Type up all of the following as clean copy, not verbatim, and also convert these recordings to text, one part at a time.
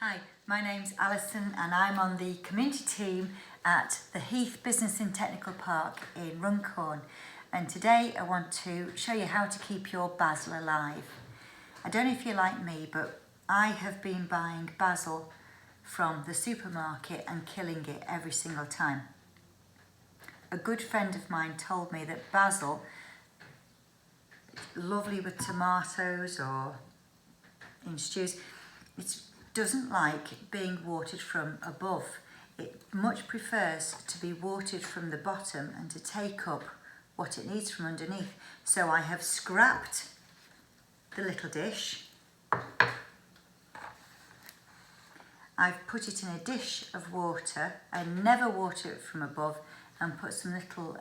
Hi, my name's Alison and I'm on the community team at the Heath Business and Technical Park in Runcorn, and today I want to show you how to keep your basil alive. I don't know if you're like me, but I have been buying basil from the supermarket and killing it every single time. A good friend of mine told me that basil is lovely with tomatoes or in stews. It doesn't like being watered from above. It much prefers to be watered from the bottom and to take up what it needs from underneath. So I have scrapped the little dish. I've put it in a dish of water. I never water it from above, and put some little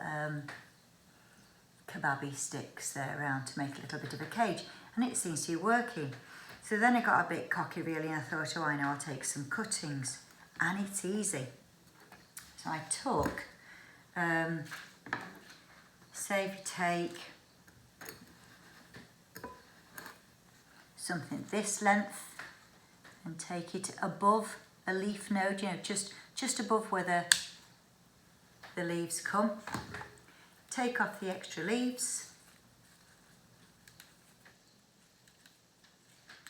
kebabby sticks there around to make a little bit of a cage, and it seems to be working. So then I got a bit cocky really, and I thought, oh, I know, I'll take some cuttings, and it's easy. So I took, say if you take something this length and take it above a leaf node, you know, just above where the leaves come. Take off the extra leaves.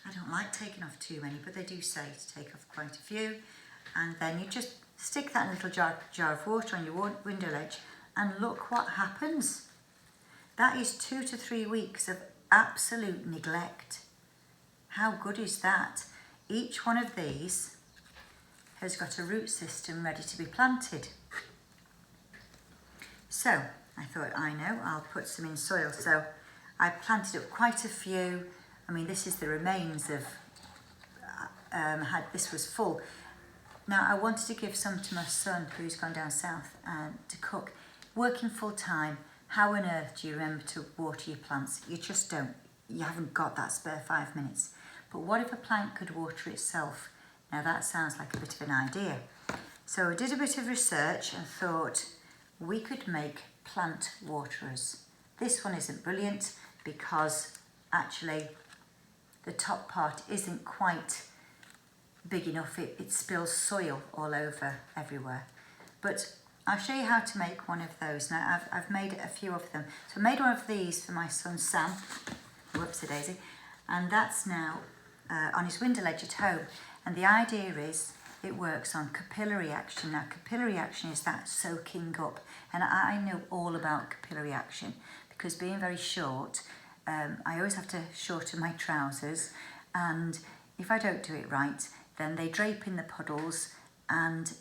I don't like taking off too many, but they do say to take off quite a few. And then you just stick that in a little jar of water on your window ledge, and look what happens. That is 2 to 3 weeks of absolute neglect. How good is that? Each one of these has got a root system ready to be planted. So I thought, I know, I'll put some in soil. So I planted up quite a few. I mean, this is the remains of, this was full. Now I wanted to give some to my son who's gone down south to cook. Working full time, how on earth do you remember to water your plants? You just don't. You haven't got that spare 5 minutes. But what if a plant could water itself? Now that sounds like a bit of an idea. So I did a bit of research and thought we could make plant waterers. This one isn't brilliant because actually the top part isn't quite big enough. It spills soil all over everywhere. But I'll show you how to make one of those. Now I've made a few of them. So I made one of these for my son Sam, whoopsie daisy, and that's now on his window ledge at home. And the idea is it works on capillary action. Now capillary action is that soaking up, and I know all about capillary action because being very short, I always have to shorten my trousers, and if I don't do it right, then they drape in the puddles and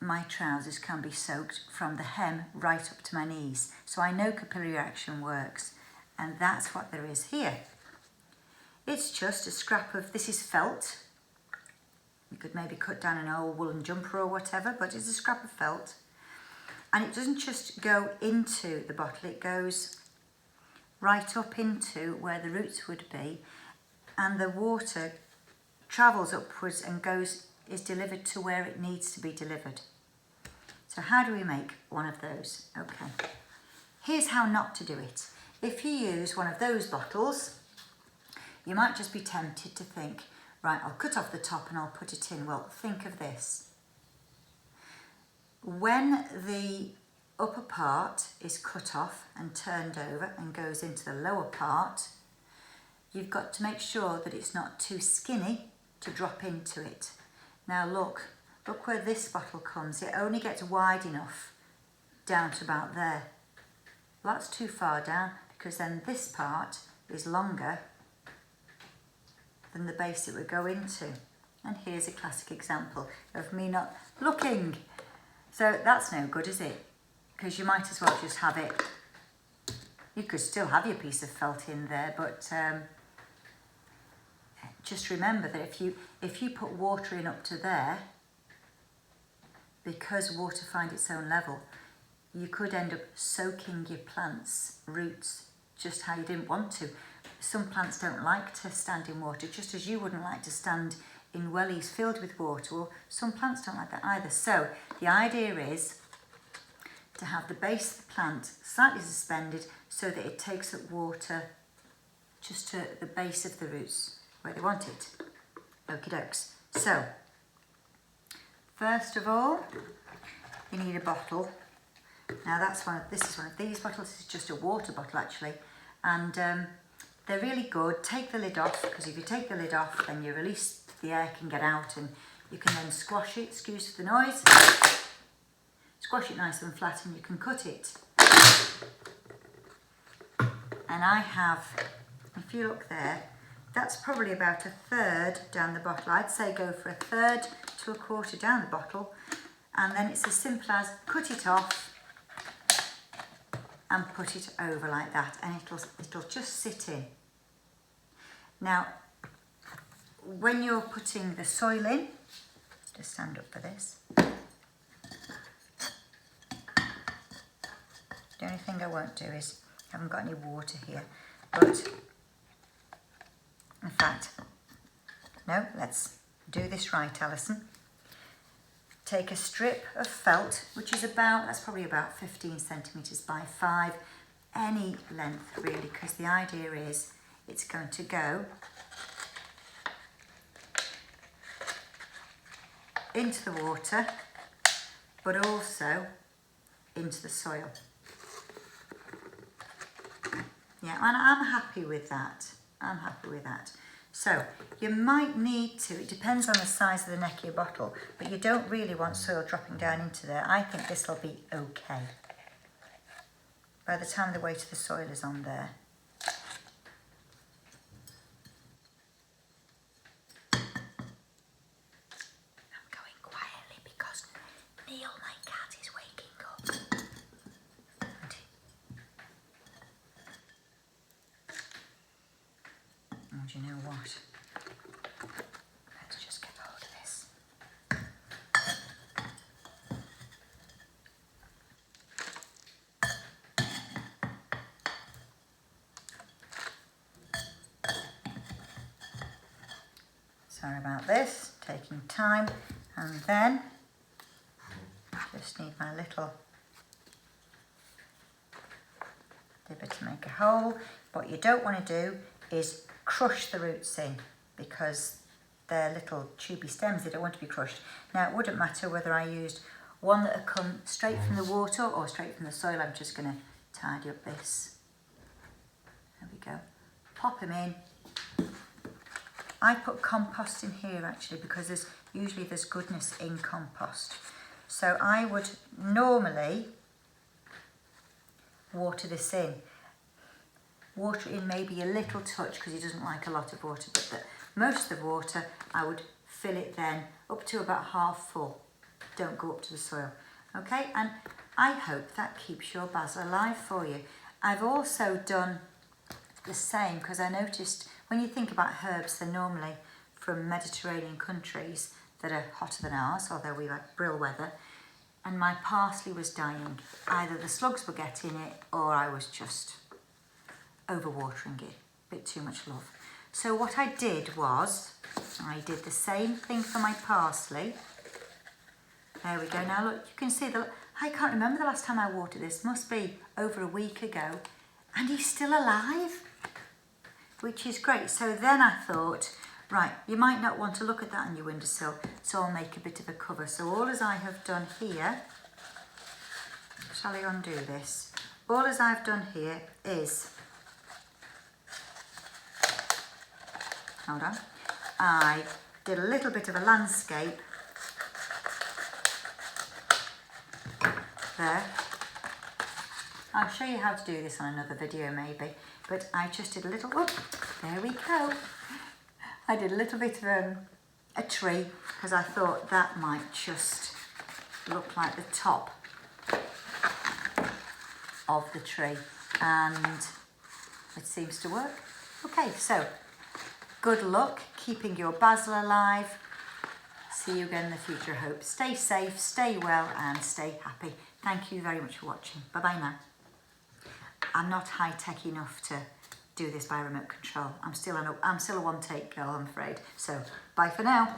my trousers can be soaked from the hem right up to my knees. So I know capillary action works, and that's what there is here. It's just a scrap of, this is felt. You could maybe cut down an old woolen jumper or whatever, but it's a scrap of felt. And it doesn't just go into the bottle, it goes right up into where the roots would be, and the water travels upwards and is delivered to where it needs to be delivered. So how do we make one of those? Okay, here's how not to do it. If you use one of those bottles, you might just be tempted to think, right, I'll cut off the top and I'll put it in. Well, think of this. When the upper part is cut off and turned over and goes into the lower part, you've got to make sure that it's not too skinny to drop into it. Now look where this bottle comes. It only gets wide enough down to about there. Well, that's too far down, because then this part is longer than the base it would go into. And here's a classic example of me not looking. So that's no good, is it? Because you might as well just have it. You could still have your piece of felt in there, but just remember that if you put water in up to there, because water finds its own level, you could end up soaking your plants' roots just how you didn't want to. Some plants don't like to stand in water, just as you wouldn't like to stand in wellies filled with water. Well, some plants don't like that either. So the idea is to have the base of the plant slightly suspended so that it takes up water just to the base of the roots where they want it. Okie dokes. So, first of all, you need a bottle. Now this is one of these bottles. It's just a water bottle actually, and they're really good. Take the lid off, because if you take the lid off, then you release, the air can get out, and you can then squash it. Excuse the noise. Squash it nice and flat, and you can cut it. And I have, if you look there, that's probably about a third down the bottle. I'd say go for a third to a quarter down the bottle, and then it's as simple as cut it off and put it over like that, and it'll just sit in. Now, when you're putting the soil in, just stand up for this. The only thing I won't do is, I haven't got any water here, but in fact, no, let's do this right, Alison. Take a strip of felt, which is that's probably about 15 centimetres by 5, any length really, because the idea is it's going to go into the water, but also into the soil. Yeah, and I'm happy with that. I'm happy with that. So you might need to, it depends on the size of the neck of your bottle, but you don't really want soil dropping down into there. I think this will be okay by the time the weight of the soil is on there. I'm going quietly because Neil, my cat, is waking up. Oh, do you know what? Let's just get hold of this. Sorry about this, taking time. And then, just need my little dibber to make a hole. What you don't want to do is crush the roots in, because they're little tubey stems, they don't want to be crushed. Now, it wouldn't matter whether I used one that had come straight from the water or straight from the soil. I'm just going to tidy up this. There we go. Pop them in. I put compost in here actually, because usually there's goodness in compost. So I would normally water this in. Water in maybe a little touch, because he doesn't like a lot of water, but most of the water I would fill it then up to about half full. Don't go up to the soil. Okay, and I hope that keeps your basil alive for you. I've also done the same, because I noticed when you think about herbs, they're normally from Mediterranean countries that are hotter than ours, although we like brill weather, and my parsley was dying. Either the slugs were getting it, or I was just overwatering it, a bit too much love. So what I did was, I did the same thing for my parsley. There we go. Now look, you can see I can't remember the last time I watered this. Must be over a week ago, and he's still alive, which is great. So then I thought, right, you might not want to look at that on your windowsill, so I'll make a bit of a cover. So all as I have done here, shall I undo this? All as I've done here is, hold on, I did a little bit of a landscape there. I'll show you how to do this on another video maybe, but I just did a little, oh, there we go. I did a little bit of a tree, because I thought that might just look like the top of the tree, and it seems to work. Okay, so good luck keeping your basil alive. See you again in the future, I hope. Stay safe, stay well, and stay happy. Thank you very much for watching. Bye-bye now. I'm not high-tech enough to do this by remote control. I'm still a one-take girl, I'm afraid. So, bye for now.